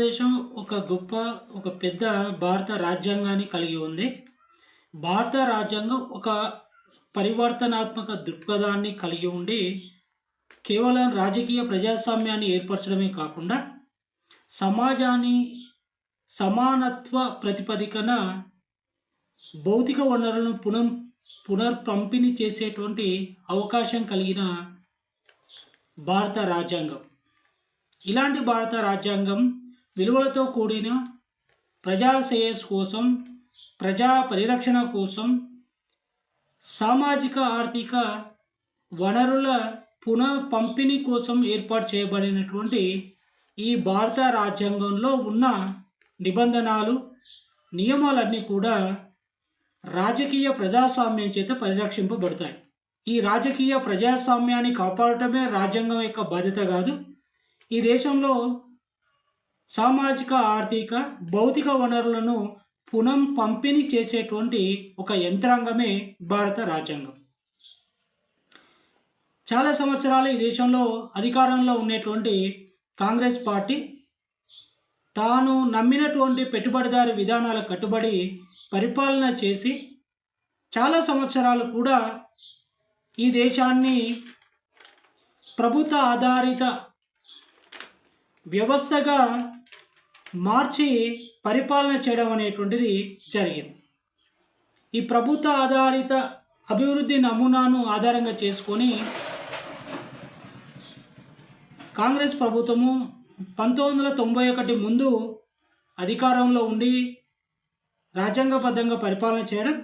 భారతదేశం ఒక పెద్ద భారత రాజ్యాంగాన్ని కలిగి ఉంది. భారత రాజ్యాంగం ఒక పరివర్తనాత్మక దృక్పథాన్ని కలిగి ఉండి, కేవలం రాజకీయ ప్రజాస్వామ్యాన్ని ఏర్పరచడమే కాకుండా, సమాజాన్ని సమానత్వ ప్రతిపదికన భౌతిక వనరులను పునర్పంపిణీ చేసేటువంటి అవకాశం కలిగిన భారత రాజ్యాంగం. ఇలాంటి భారత రాజ్యాంగం విలువలతో కూడిన ప్రజా శ్రేయస్సు కోసం, ప్రజా పరిరక్షణ కోసం, సామాజిక ఆర్థిక వనరుల పునఃపంపిణీ కోసం ఏర్పాటు చేయబడినటువంటి ఈ భారత రాజ్యాంగంలో ఉన్న నిబంధనలు, నియమాలన్నీ కూడా రాజకీయ ప్రజాస్వామ్యం చేత పరిరక్షింపబడతాయి. ఈ రాజకీయ ప్రజాస్వామ్యాన్ని కాపాడటమే రాజ్యాంగం యొక్క బాధ్యత కాదు. ఈ దేశంలో సామాజిక, ఆర్థిక, భౌతిక వనరులను పంపిణీ చేసేటువంటి ఒక యంత్రాంగమే భారత రాజ్యాంగం. చాలా సంవత్సరాలు ఈ దేశంలో అధికారంలో ఉన్నటువంటి కాంగ్రెస్ పార్టీ తాను నమ్మినటువంటి పెట్టుబడిదారి విధానాలకు కట్టుబడి పరిపాలన చేసి చాలా సంవత్సరాలు కూడా ఈ దేశాన్ని ప్రభుత్వ ఆధారిత వ్యవస్థగా మార్చి పరిపాలన చేయడం అనేటువంటిది జరిగింది. ఈ ప్రభుత్వ ఆధారిత అభివృద్ధి నమూనాను ఆధారంగా చేసుకొని కాంగ్రెస్ ప్రభుత్వము 1991 ముందు అధికారంలో ఉండి రాజ్యాంగబద్ధంగా పరిపాలన చేయడం,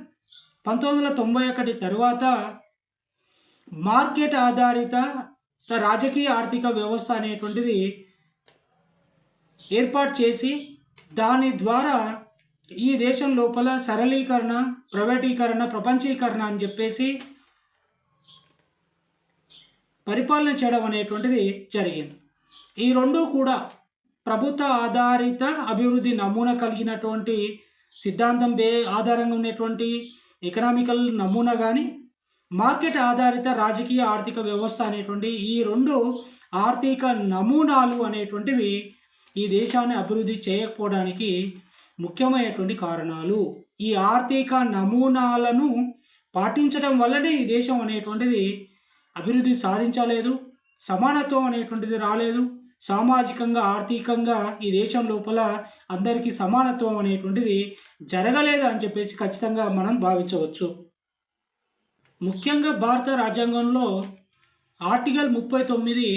1991 తర్వాత మార్కెట్ ఆధారిత రాజకీయ ఆర్థిక వ్యవస్థ అనేటువంటిది ఏర్పాటు చేసి దాని ద్వారా ఈ దేశం లోపల సరళీకరణ, ప్రైవేటీకరణ, ప్రపంచీకరణ అని చెప్పేసి పరిపాలన చేయడం అనేటువంటిది జరిగింది. ఈ రెండు కూడా ప్రభుత్వ ఆధారిత అభివృద్ధి నమూనా కలిగినటువంటి సిద్ధాంతం ఆధారంగా ఉన్నటువంటి ఎకనామికల్ నమూనా కానీ, మార్కెట్ ఆధారిత రాజకీయ ఆర్థిక వ్యవస్థ అనేటువంటి ఈ రెండు ఆర్థిక నమూనాలు అనేటువంటివి ఈ దేశాన్ని అభివృద్ధి చేయకపోవడానికి ముఖ్యమైనటువంటి కారణాలు. ఈ ఆర్థిక నమూనాలను పాటించడం వల్లనే ఈ దేశం అనేటువంటిది అభివృద్ధి సాధించలేదు, సమానత్వం అనేటువంటిది రాలేదు, సామాజికంగా, ఆర్థికంగా ఈ దేశం లోపల అందరికీ సమానత్వం అనేటువంటిది జరగలేదు అని చెప్పేసి ఖచ్చితంగా మనం భావించవచ్చు. ముఖ్యంగా భారత రాజ్యాంగంలో ఆర్టికల్ 39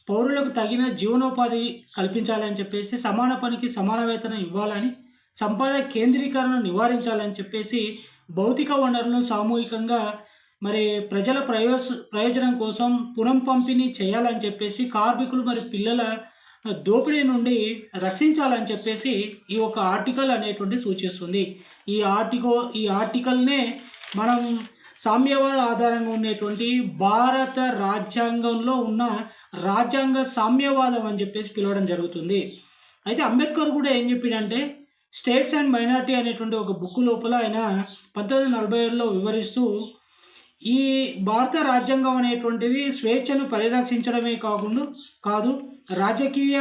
పౌరులకు తగిన జీవనోపాధి కల్పించాలని చెప్పేసి, సమాన పనికి సమాన వేతనం ఇవ్వాలని, సంపద కేంద్రీకరణ నివారించాలని చెప్పేసి, భౌతిక వనరులను సామూహికంగా ప్రజల ప్రయోజనం కోసం పంపిణీ చేయాలని చెప్పేసి, కార్మికులు పిల్లల దోపిడీ నుండి రక్షించాలని చెప్పేసి ఈ ఒక ఆర్టికల్ అనేటువంటి సూచిస్తుంది. ఈ ఆర్టికల్నే మనం సామ్యవాద ఆధారంగా ఉండేటువంటి భారత రాజ్యాంగంలో ఉన్న రాజ్యాంగ సామ్యవాదం అని చెప్పేసి పిలవడం జరుగుతుంది. అయితే అంబేద్కర్ కూడా ఏం చెప్పిండంటే, స్టేట్స్ అండ్ మైనారిటీ అనేటువంటి ఒక బుక్ లోపల ఆయన 1947లో వివరిస్తూ, ఈ భారత రాజ్యాంగం అనేటువంటిది స్వేచ్ఛను పరిరక్షించడమే కాదు, రాజకీయ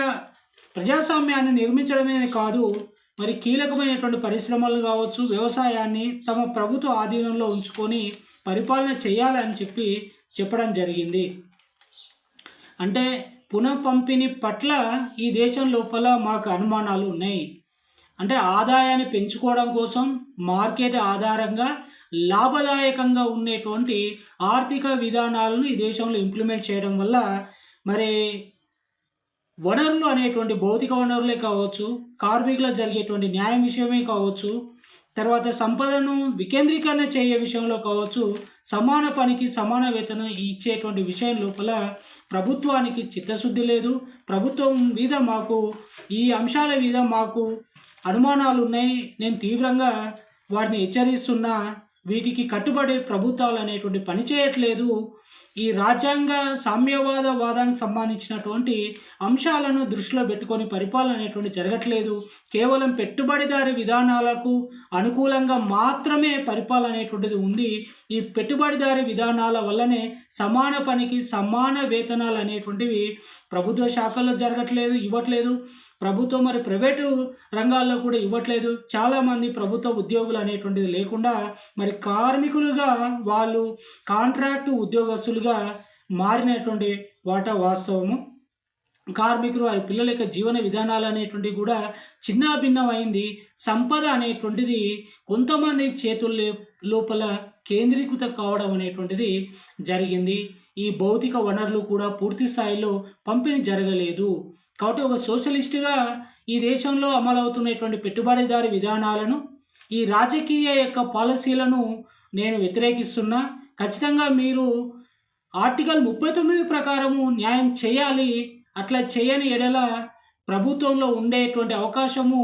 ప్రజాస్వామ్యాన్ని నిర్మించడమే కాదు, కీలకమైనటువంటి పరిశ్రమలు కావచ్చు, వ్యవసాయాన్ని తమ ప్రభుత్వ ఆధీనంలో ఉంచుకొని పరిపాలన చేయాలని చెప్పడం జరిగింది. అంటే పునఃపంపిణీ పట్ల ఈ దేశం లోపల మాకు అనుమానాలు ఉన్నాయి. అంటే ఆదాయాన్ని పెంచుకోవడం కోసం మార్కెట్ ఆధారంగా లాభదాయకంగా ఉండేటువంటి ఆర్థిక విధానాలను ఈ దేశంలో ఇంప్లిమెంట్ చేయడం వల్ల వనరులు అనేటువంటి భౌతిక వనరులే కావచ్చు, కార్మికులకు జరిగేటువంటి న్యాయం విషయమే కావచ్చు, తర్వాత సంపదను వికేంద్రీకరణ చేయే విషయంలో కావచ్చు, సమాన పనికి సమాన వేతనం ఇచ్చేటువంటి విషయం లోపల ప్రభుత్వానికి చిత్తశుద్ధి లేదు. ప్రభుత్వం మీద ఈ అంశాల మీద మాకు అనుమానాలు ఉన్నాయి. నేను తీవ్రంగా వారిని హెచ్చరిస్తున్నా. వీటికి కట్టుబడి ప్రభుత్వాలు అనేటువంటి పని చేయట్లేదు. ఈ రాజ్యాంగ సామ్యవాద వాదానికి సంబంధించినటువంటి అంశాలను దృష్టిలో పెట్టుకొని పరిపాలన అనేటువంటి జరగట్లేదు. కేవలం పెట్టుబడిదారి విధానాలకు అనుకూలంగా మాత్రమే పరిపాలన అనేటువంటిది ఉంది. ఈ పెట్టుబడిదారి విధానాల వల్లనే సమాన పనికి సమాన వేతనాలు అనేటువంటివి ప్రభుత్వ శాఖల్లో జరగట్లేదు, ఇవ్వట్లేదు. ప్రభుత్వం మరి ప్రైవేటు రంగాల్లో కూడా ఇవ్వట్లేదు. చాలామంది ప్రభుత్వ ఉద్యోగులు అనేటువంటిది లేకుండా మరి కార్మికులుగా వాళ్ళు కాంట్రాక్టు ఉద్యోగస్తులుగా మారినటువంటి వాస్తవము. కార్మికులు వారి పిల్లల యొక్క జీవన విధానాలు అనేటువంటివి కూడా చిన్నాభిన్నమైంది. సంపద అనేటువంటిది కొంతమంది చేతుల లోపల కేంద్రీకృత కావడం అనేటువంటిది జరిగింది. ఈ భౌతిక వనరులు కూడా పూర్తి స్థాయిలో పంపిణీ జరగలేదు. కాబట్టి ఒక సోషలిస్టుగా ఈ దేశంలో అమలవుతున్నటువంటి పెట్టుబడిదారి విధానాలను, ఈ రాజకీయ యొక్క పాలసీలను నేను వ్యతిరేకిస్తున్నా. ఖచ్చితంగా మీరు ఆర్టికల్ 39 ప్రకారము న్యాయం చేయాలి. అట్లా చేయని ఎడల ప్రభుత్వంలో ఉండేటువంటి అవకాశము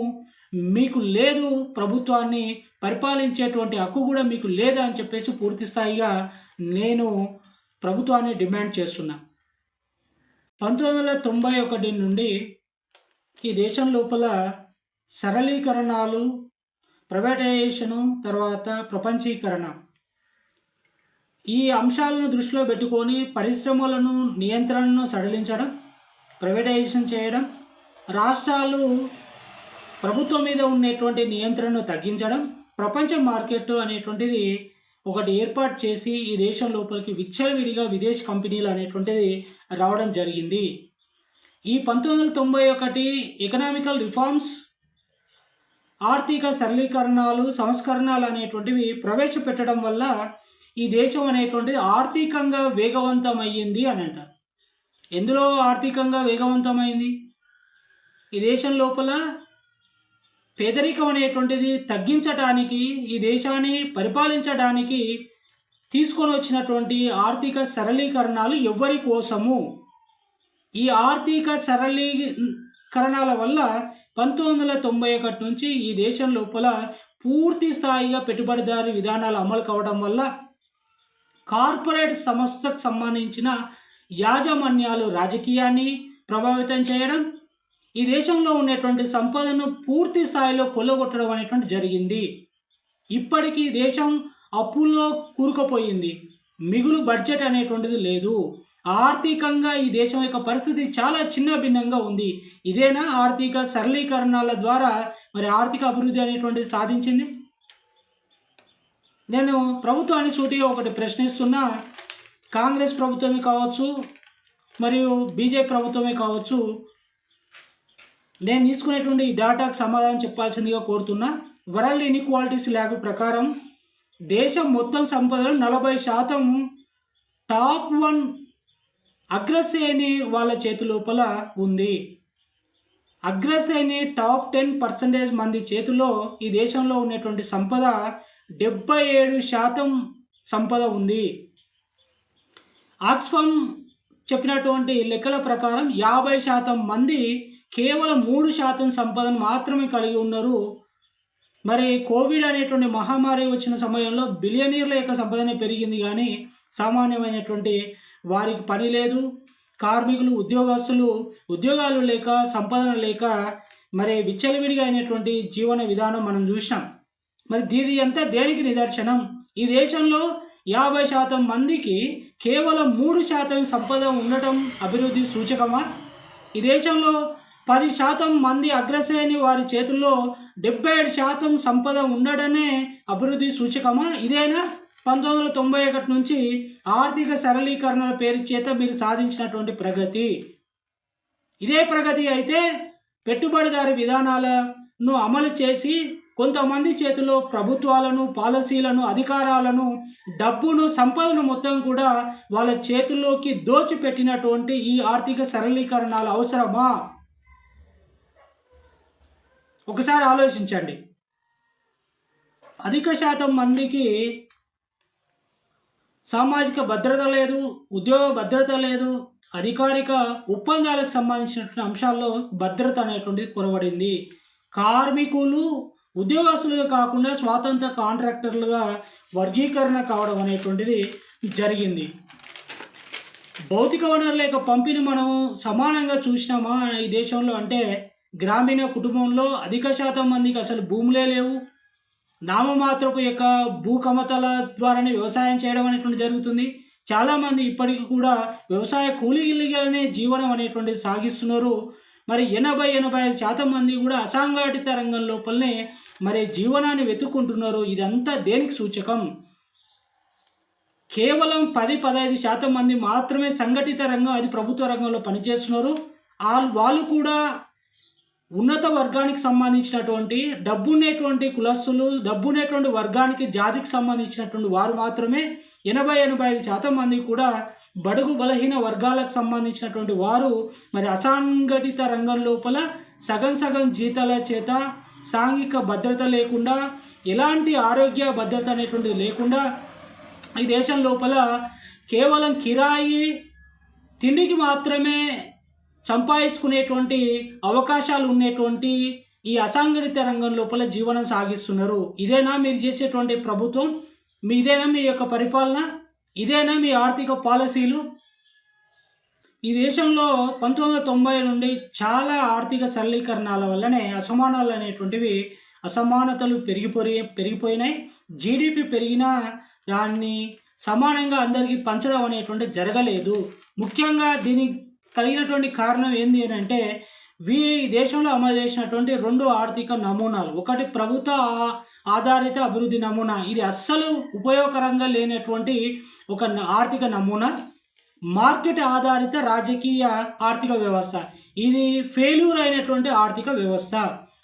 మీకు లేదు. ప్రభుత్వాన్ని పరిపాలించేటువంటి హక్కు కూడా మీకు లేదా అని చెప్పేసి పూర్తి స్థాయిగా నేను ప్రభుత్వాన్ని డిమాండ్ చేస్తున్నా. 1991 నుండి ఈ దేశం లోపల సరళీకరణాలు, ప్రైవేటైజేషను, తర్వాత ప్రపంచీకరణ ఈ అంశాలను దృష్టిలో పెట్టుకొని పరిశ్రమలను నియంత్రణను సడలించడం, ప్రైవేటైజేషన్ చేయడం, రాష్ట్రాలు ప్రభుత్వం మీద ఉన్నటువంటి నియంత్రణను తగ్గించడం, ప్రపంచ మార్కెట్ అనేటువంటిది ఒకటి ఏర్పాటు చేసి ఈ దేశం లోపలికి విచ్చలవిడిగా విదేశీ కంపెనీలు అనేటువంటిది రావడం జరిగింది. ఈ 1991 ఎకనామికల్ రిఫార్మ్స్, ఆర్థిక సరళీకరణాలు, సంస్కరణలు అనేటువంటివి ప్రవేశపెట్టడం వల్ల ఈ దేశం అనేటువంటిది ఆర్థికంగా వేగవంతమయ్యింది అని అంటారు. ఎందులో ఆర్థికంగా వేగవంతమైంది? ఈ దేశం లోపల పేదరికం అనేటువంటిది తగ్గించడానికి, ఈ దేశాన్ని పరిపాలించడానికి తీసుకొని వచ్చినటువంటి ఆర్థిక సరళీకరణాలు ఎవరి కోసము? ఈ ఆర్థిక సరళీకరణాల వల్ల 1991 నుంచి ఈ దేశం లోపల పూర్తి స్థాయిగా పెట్టుబడిదారీ విధానాలు అమలు కావడం వల్ల కార్పొరేట్ సంస్థకు సంబంధించిన యాజమాన్యాలు రాజకీయాన్ని ప్రభావితం చేయడం, ఈ దేశంలో ఉన్నటువంటి సంపదను పూర్తి స్థాయిలో కొల్లగొట్టడం అనేటువంటి జరిగింది. ఇప్పటికీ దేశం అప్పుల్లో కూరుకుపోయింది. మిగులు బడ్జెట్ అనేటువంటిది లేదు. ఆర్థికంగా ఈ దేశం యొక్క పరిస్థితి చాలా చిన్న భిన్నంగా ఉంది. ఇదేనా ఆర్థిక సరళీకరణల ద్వారా మరి ఆర్థిక అభివృద్ధి అనేటువంటిది సాధించింది? నేను ప్రభుత్వాన్ని సూటిగా ఒకటి ప్రశ్నిస్తున్నా. కాంగ్రెస్ ప్రభుత్వమే కావచ్చు, మరియు బీజేపీ ప్రభుత్వమే కావచ్చు, నేను తీసుకునేటువంటి ఈ డేటాకు సమాధానం చెప్పాల్సిందిగా కోరుతున్నా. వరల్డ్ ఇన్ఈక్వాలిటీస్ ల్యాబ్ ప్రకారం దేశం మొత్తం సంపదలో 40% టాప్ 1 అగ్రశ్రేణి వాళ్ళ చేతి లోపల ఉంది. అగ్రశ్రేణి టాప్ 10% మంది చేతిలో ఈ దేశంలో ఉన్నటువంటి సంపద 77% సంపద ఉంది. ఆక్స్ఫామ్ చెప్పినటువంటి లెక్కల ప్రకారం 50% మంది కేవలం 3% సంపదను మాత్రమే కలిగి ఉన్నారు. మరి కోవిడ్ అనేటువంటి మహమ్మారి వచ్చిన సమయంలో బిలియనీర్ల యొక్క సంపదనే పెరిగింది, కానీ సామాన్యమైనటువంటి వారికి పని లేదు. కార్మికులు, ఉద్యోగస్తులు ఉద్యోగాలు లేక, సంపదన లేక మరి విచ్చలవిడిగా అయినటువంటి జీవన విధానం మనం చూసినాం. మరి దీని అంతా దేనికి నిదర్శనం? ఈ దేశంలో 50% మందికి కేవలం 3% సంపద ఉండటం అభివృద్ధి సూచకమా? ఈ దేశంలో 10% మంది అగ్రశ్రేణి వారి చేతుల్లో 77% సంపద ఉండడమే అభివృద్ధి సూచకమా? ఇదేనా 1991 నుంచి ఆర్థిక సరళీకరణల పేరు చేత మీరు సాధించినటువంటి ప్రగతి? ఇదే ప్రగతి అయితే పెట్టుబడిదారీ విధానాలను అమలు చేసి కొంతమంది చేతిలో ప్రభుత్వాలను, పాలసీలను, అధికారాలను, డబ్బును, సంపదను మొత్తం కూడా వాళ్ళ చేతుల్లోకి దోచిపెట్టినటువంటి ఈ ఆర్థిక సరళీకరణాలు అవసరమా? ఒకసారి ఆలోచించండి. అధిక శాతం మందికి సామాజిక భద్రత లేదు, ఉద్యోగ భద్రత లేదు, అధికారిక ఒప్పందాలకు సంబంధించినటువంటి అంశాల్లో భద్రత అనేటువంటిది కొరవడింది. కార్మికులు ఉద్యోగస్తులుగా కాకుండా స్వాతంత్ర కాంట్రాక్టర్లుగా వర్గీకరణ కావడం అనేటువంటిది జరిగింది. భౌతిక వనరుల యొక్క పంపిణీ మనం సమానంగా చూసినామా ఈ దేశంలో? అంటే గ్రామీణ కుటుంబంలో అధిక శాతం మందికి అసలు భూములే లేవు. నామమాత్రపు యొక్క భూ కమతల ద్వారానే వ్యవసాయం చేయడం అనేటువంటి జరుగుతుంది. చాలామంది ఇప్పటికీ కూడా వ్యవసాయ కూలీలుగానే జీవనం అనేటువంటిది సాగిస్తున్నారు. మరి 80-85% మంది కూడా అసంఘటిత రంగం లోపలనే మరి జీవనాన్ని వెతుక్కుంటున్నారు. ఇదంతా దేనికి సూచకం? కేవలం 10-15% మంది మాత్రమే సంఘటిత రంగం, అది ప్రభుత్వ రంగంలో పనిచేస్తున్నారు. వాళ్ళు కూడా ఉన్నత వర్గానికి సంబంధించినటువంటి డబ్బున్నటువంటి కులస్తులు, డబ్బున్నటువంటి వర్గానికి, జాతికి సంబంధించినటువంటి వారు మాత్రమే 80-85% మంది కూడా బడుగు బలహీన వర్గాలకు సంబంధించినటువంటి వారు మరి అసంఘటిత రంగం లోపల సగం సగం జీతాల చేత, సాంఘిక భద్రత లేకుండా, ఎలాంటి ఆరోగ్య భద్రత అనేటువంటిది లేకుండా ఈ దేశం లోపల కేవలం కిరాయి తిండికి మాత్రమే సంపాదించుకునేటువంటి అవకాశాలు ఉన్నటువంటి ఈ అసంఘటిత రంగం లోపల జీవనం సాగిస్తున్నారు. ఇదేనా మీరు చేసేటువంటి ప్రభుత్వం? ఇదేనా మీ యొక్క పరిపాలన? ఇదేనా మీ ఆర్థిక పాలసీలు? ఈ దేశంలో 1990 నుండి చాలా ఆర్థిక సరళీకరణల వల్లనే అసమానతలు పెరిగిపోయినాయి. జీడిపి పెరిగినా దాన్ని సమానంగా అందరికీ పంచడం అనేటువంటి జరగలేదు. ముఖ్యంగా దీనికి కలిగినటువంటి కారణం ఏంది అని అంటే, దేశంలో అమలు చేసినటువంటి 2 ఆర్థిక నమూనాలు. ఒకటి ప్రభుత్వ ఆధారిత అభివృద్ధి నమూనా, ఇది అస్సలు ఉపయోగకరంగా లేనటువంటి ఒక ఆర్థిక నమూనా. మార్కెట్ ఆధారిత రాజకీయ ఆర్థిక వ్యవస్థ, ఇది ఫెయిల్యూర్ అయినటువంటి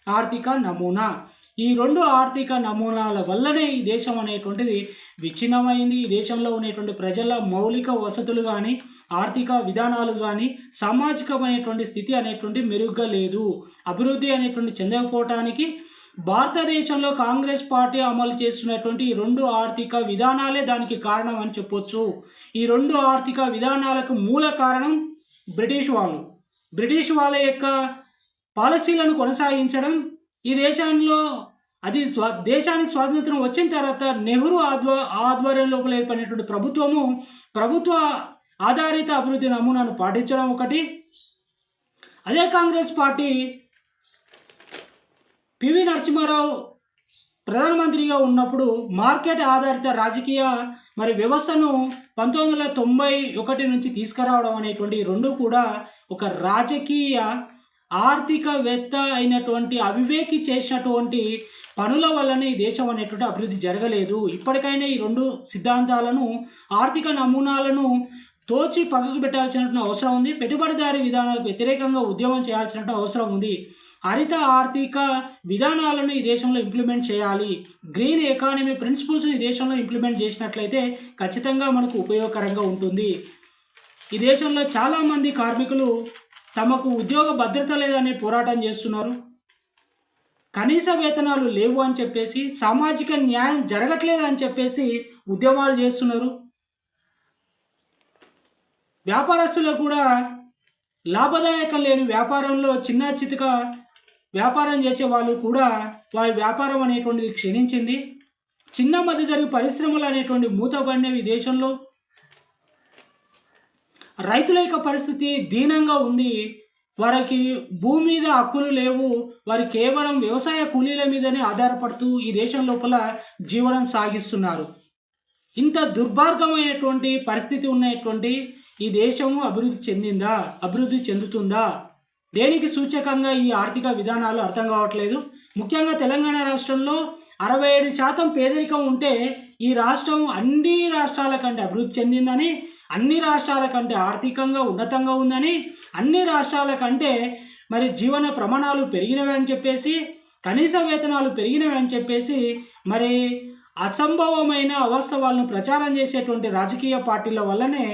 ఆర్థిక నమూనా. ఈ 2 ఆర్థిక నమూనాల వల్లనే ఈ దేశం అనేటువంటిది విచ్ఛిన్నమైంది. ఈ దేశంలో ఉన్నటువంటి ప్రజల మౌలిక వసతులు కానీ, ఆర్థిక విధానాలు కానీ, సామాజికమైనటువంటి స్థితి అనేటువంటి మెరుగ్గా లేదు. అభివృద్ధి అనేటువంటి చెందకపోవటానికి భారతదేశంలో కాంగ్రెస్ పార్టీ అమలు చేస్తున్నటువంటి ఈ 2 ఆర్థిక విధానాలే దానికి కారణం అని చెప్పొచ్చు. ఈ 2 ఆర్థిక విధానాలకు మూల కారణం బ్రిటిష్ వాళ్ళ యొక్క పాలసీలను కొనసాగించడం. ఈ దేశంలో దేశానికి స్వాతంత్రం వచ్చిన తర్వాత నెహ్రూ ఆధ్వర్యం లోపల ఏర్పడినటువంటి ప్రభుత్వ ఆధారిత అభివృద్ధి నమూనాను పాటించడం ఒకటి. అదే కాంగ్రెస్ పార్టీ పివి నరసింహారావు ప్రధానమంత్రిగా ఉన్నప్పుడు మార్కెట్ ఆధారిత రాజకీయ వ్యవస్థను 1991 నుంచి తీసుకురావడం అనేటువంటి 2 కూడా ఒక రాజకీయ ఆర్థికవేత్త అయినటువంటి అవివేకి చేసినటువంటి పనుల వల్లనే ఈ దేశం అనేటువంటి అభివృద్ధి జరగలేదు. ఇప్పటికైనా ఈ 2 సిద్ధాంతాలను, ఆర్థిక నమూనాలను తోచి పక్కకు పెట్టాల్సినటువంటి అవసరం ఉంది. పెట్టుబడిదారీ విధానాలకు వ్యతిరేకంగా ఉద్యమం చేయాల్సినటువంటి అవసరం ఉంది. హరిత ఆర్థిక విధానాలను ఈ దేశంలో ఇంప్లిమెంట్ చేయాలి. గ్రీన్ ఎకానమీ ప్రిన్సిపల్స్ని ఈ దేశంలో ఇంప్లిమెంట్ చేసినట్లయితే ఖచ్చితంగా మనకు ఉపయోగకరంగా ఉంటుంది. ఈ దేశంలో చాలామంది కార్మికులు తమకు ఉద్యోగ భద్రత లేదని పోరాటం చేస్తున్నారు. కనీస వేతనాలు లేవు అని చెప్పేసి, సామాజిక న్యాయం జరగట్లేదు అని చెప్పేసి ఉద్యమాలు చేస్తున్నారు. వ్యాపారస్తులు కూడా లాభదాయకం లేని వ్యాపారంలో చిన్న చితక వ్యాపారం చేసే వాళ్ళు కూడా వారి వ్యాపారం అనేటువంటిది క్షీణించింది. చిన్న మధ్యతరగతి పరిశ్రమలు అనేటువంటి మూతపడినవి. దేశంలో రైతుల యొక్క పరిస్థితి దీనంగా ఉంది. వారికి భూమి మీద హక్కులు లేవు. వారు కేవలం వ్యవసాయ కూలీల మీదనే ఆధారపడుతూ ఈ దేశం లోపల జీవనం సాగిస్తున్నారు. ఇంత దుర్మార్గమైనటువంటి పరిస్థితి ఉన్నటువంటి ఈ దేశము అభివృద్ధి చెందుతుందా? దేనికి సూచకంగా ఈ ఆర్థిక విధానాలు అర్థం కావట్లేదు. ముఖ్యంగా తెలంగాణ రాష్ట్రంలో 67% పేదరికం ఉంటే ఈ రాష్ట్రం అన్ని రాష్ట్రాల కంటే అభివృద్ధి చెందిందని, అన్ని రాష్ట్రాల కంటే ఆర్థికంగా ఉన్నతంగా ఉందని, అన్ని రాష్ట్రాల కంటే జీవన ప్రమాణాలు పెరిగినవి అని చెప్పేసి, కనీస వేతనాలు పెరిగినవి అని చెప్పేసి అసంభవమైన అవాస్తవాలను ప్రచారం చేసేటువంటి రాజకీయ పార్టీల వల్లనే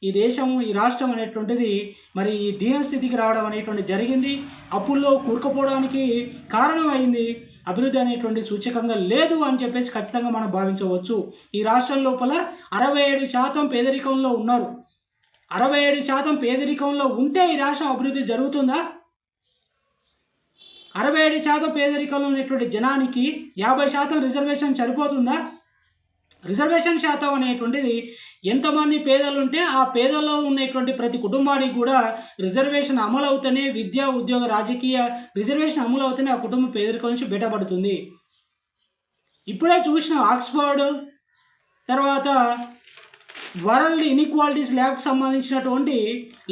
ఈ రాష్ట్రం అనేటువంటిది ఈ దీనస్థితికి రావడం అనేటువంటి జరిగింది. అప్పుల్లో కూరుకుపోవడానికి కారణమైంది. అభివృద్ధి అనేటువంటి సూచకంగా లేదు అని చెప్పేసి ఖచ్చితంగా మనం భావించవచ్చు. ఈ రాష్ట్రం లోపల 67% పేదరికంలో ఉన్నారు. 67% పేదరికంలో ఉంటే ఈ రాష్ట్రం అభివృద్ధి జరుగుతుందా? 67% పేదరికంలో ఉన్నటువంటి జనానికి 50% రిజర్వేషన్ సరిపోతుందా? రిజర్వేషన్ శాతం అనేటువంటిది ఎంతమంది పేదలు ఉంటే ఆ పేదల్లో ఉన్నటువంటి ప్రతి కుటుంబానికి కూడా రిజర్వేషన్ అమలు అవుతూనే, విద్యా ఉద్యోగ రాజకీయ రిజర్వేషన్ అమలు అవుతూనే ఆ కుటుంబం పేదరికం నుంచి బయటపడుతుంది. ఇప్పుడే చూసిన ఆక్స్ఫర్డ్, తర్వాత వరల్డ్ ఇన్ఈక్వాలిటీస్ ల్యాబ్కి సంబంధించినటువంటి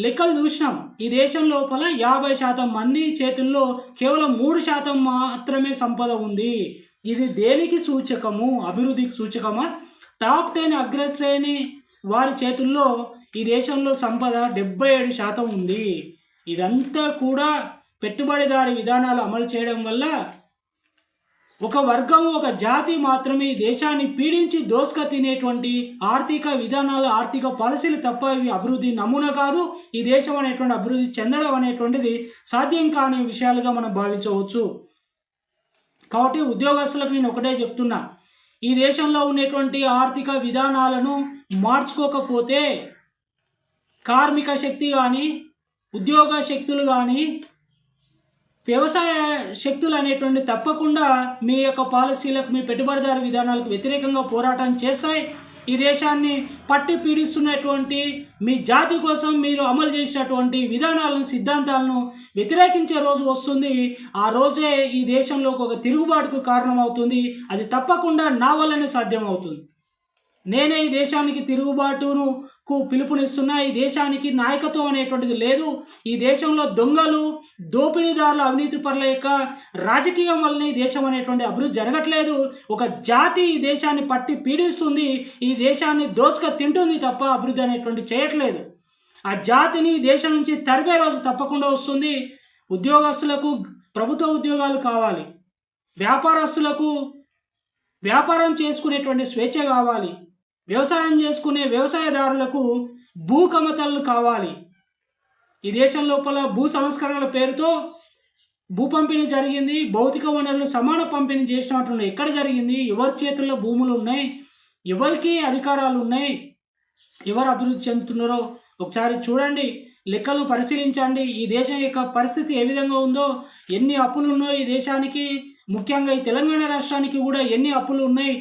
లెక్కలు చూసినాం. ఈ దేశం లోపల 50% మంది చేతుల్లో కేవలం 3% మాత్రమే సంపద ఉంది. ఇది దేనికి సూచకము? అభివృద్ధికి సూచకమా? టాప్ 10 అగ్రశ్రేణి వారి చేతుల్లో ఈ దేశంలో సంపద 77% ఉంది. ఇదంతా కూడా పెట్టుబడిదారి విధానాలు అమలు చేయడం వల్ల ఒక వర్గం, ఒక జాతి మాత్రమే ఈ దేశాన్ని పీడించి దోసుక తినేటువంటి ఆర్థిక విధానాలు, ఆర్థిక పాలసీలు తప్ప ఇవి అభివృద్ధి నమూనా కాదు. ఈ దేశం అనేటువంటి అభివృద్ధి చెందడం అనేటువంటిది సాధ్యం కాని విషయాలుగా మనం భావించవచ్చు. కాబట్టి ఉద్యోగస్తులకు నేను ఒకటే చెప్తున్నా, ఈ దేశంలో ఉన్నటువంటి ఆర్థిక విధానాలను మార్చుకోకపోతే కార్మిక శక్తి కానీ, ఉద్యోగ శక్తులు కానీ, వ్యవసాయ శక్తులు అనేటువంటి తప్పకుండా మీ యొక్క పాలసీలకు, మీ పెట్టుబడిదారు విధానాలకు వ్యతిరేకంగా పోరాటం చేస్తాయి. ఈ దేశాన్ని పట్టి పీడిస్తున్నటువంటి మీ జాతి కోసం మీరు అమలు చేసినటువంటి విధానాలను, సిద్ధాంతాలను వ్యతిరేకించే రోజు వస్తుంది. ఆ రోజే ఈ దేశంలో ఒక తిరుగుబాటుకు కారణమవుతుంది. అది తప్పకుండా నా వల్లనే సాధ్యం అవుతుంది. నేనే ఈ దేశానికి తిరుగుబాటును పిలుపునిస్తున్నా. ఈ దేశానికి నాయకత్వం అనేటువంటిది లేదు. ఈ దేశంలో దొంగలు, దోపిడీదారులు, అవినీతి పరుల యొక్క రాజకీయం వల్లనే ఈ దేశం అనేటువంటి అభివృద్ధి జరగట్లేదు. ఒక జాతి ఈ దేశాన్ని పట్టి పీడిస్తుంది, ఈ దేశాన్ని దోచుక తింటుంది తప్ప అభివృద్ధి అనేటువంటి చేయట్లేదు. ఆ జాతిని దేశం నుంచి తరిమే రోజు తప్పకుండా వస్తుంది. ఉద్యోగస్తులకు ప్రభుత్వ ఉద్యోగాలు కావాలి, వ్యాపారస్తులకు వ్యాపారం చేసుకునేటువంటి స్వేచ్ఛ కావాలి, వ్యవసాయం చేసుకునే వ్యవసాయదారులకు భూ కమతలు కావాలి. ఈ దేశం లోపల భూ సంస్కరణల పేరుతో భూ పంపిణీ జరిగింది. భౌతిక వనరులు సమాన పంపిణీ చేసినట్టు ఎక్కడ జరిగింది? ఎవరి చేతుల్లో భూములు ఉన్నాయి? ఎవరికి అధికారాలు ఉన్నాయి? ఎవరు అభివృద్ధి చెందుతున్నారో ఒకసారి చూడండి, లెక్కలు పరిశీలించండి. ఈ దేశం యొక్క పరిస్థితి ఏ విధంగా ఉందో, ఎన్ని అప్పులు ఉన్నాయో ఈ దేశానికి, ముఖ్యంగా ఈ తెలంగాణ రాష్ట్రానికి కూడా ఎన్ని అప్పులు ఉన్నాయి,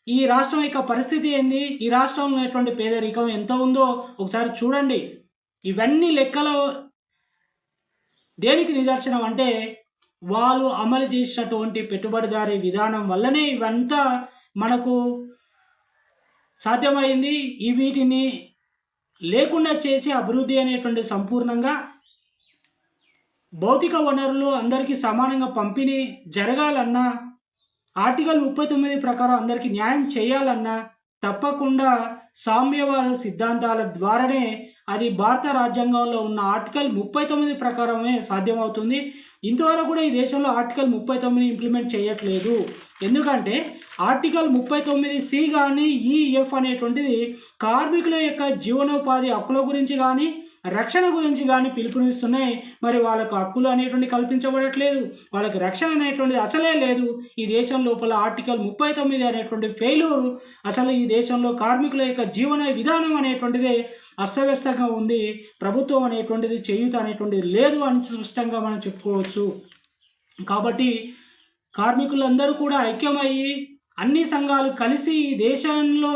ఈ రాష్ట్రం యొక్క పరిస్థితి ఏంది, ఈ రాష్ట్రంలో ఉన్నటువంటి పేదరికం ఎంత ఉందో ఒకసారి చూడండి. ఇవన్నీ లెక్కలు దేనికి నిదర్శనం అంటే వాళ్ళు అమలు చేసినటువంటి పెట్టుబడిదారీ విధానం వల్లనే ఇవంతా మనకు సాధ్యమైంది. వీటిని లేకుండా చేసి అభివృద్ధి అనేటువంటి సంపూర్ణంగా భౌతిక వనరులు అందరికీ సమానంగా పంపిణీ జరగాలన్నా, ఆర్టికల్ 39 ప్రకారం అందరికీ న్యాయం చేయాలన్నా తప్పకుండా సామ్యవాద సిద్ధాంతాల ద్వారానే అది భారత రాజ్యాంగంలో ఉన్న ఆర్టికల్ 39 ప్రకారమే సాధ్యమవుతుంది. ఇంతవరకు కూడా ఈ దేశంలో ఆర్టికల్ 39 ఇంప్లిమెంట్ చేయట్లేదు. ఎందుకంటే ఆర్టికల్ 39C కానీ ఈఎఫ్ అనేటువంటిది కార్మికుల యొక్క జీవనోపాధి హక్కుల గురించి కానీ, రక్షణ గురించి కానీ పిలుపునిస్తున్నాయి. మరి వాళ్ళకు హక్కులు అనేటువంటి కల్పించబడట్లేదు, వాళ్ళకి రక్షణ అనేటువంటిది అసలే లేదు. ఈ దేశం లోపల ఆర్టికల్ 39 అనేటువంటి ఫెయిల్యూర్. అసలు ఈ దేశంలో కార్మికుల యొక్క జీవన విధానం అనేటువంటిది అస్తవ్యస్తంగా ఉంది. ప్రభుత్వం అనేటువంటిది చేయూత అనేటువంటిది లేదు అని స్పష్టంగా మనం చెప్పుకోవచ్చు. కాబట్టి కార్మికులందరూ కూడా ఐక్యమయ్యి అన్ని సంఘాలు కలిసి ఈ దేశంలో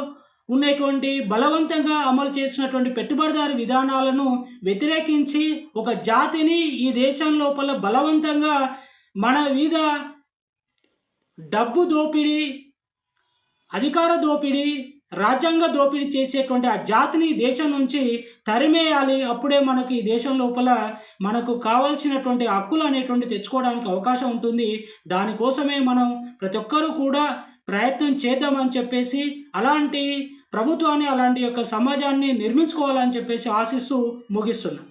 ఉన్నటువంటి బలవంతంగా అమలు చేసినటువంటి పెట్టుబడిదారు విధానాలను వ్యతిరేకించి ఒక జాతిని ఈ దేశం లోపల బలవంతంగా మన మీద డబ్బు దోపిడీ, అధికార దోపిడీ, రాజ్యాంగ దోపిడీ చేసేటువంటి ఆ జాతిని దేశం నుంచి తరిమేయాలి. అప్పుడే మనకు ఈ దేశం లోపల మనకు కావాల్సినటువంటి హక్కులు అనేటువంటి తెచ్చుకోవడానికి అవకాశం ఉంటుంది. దానికోసమే మనం ప్రతి ఒక్కరూ కూడా ప్రయత్నం చేద్దామని చెప్పేసి, అలాంటి ప్రభుత్వాన్ని, అలాంటి యొక్క సమాజాన్ని నిర్మించుకోవాలని చెప్పేసి ఆశిస్తూ ముగిస్తున్నాం.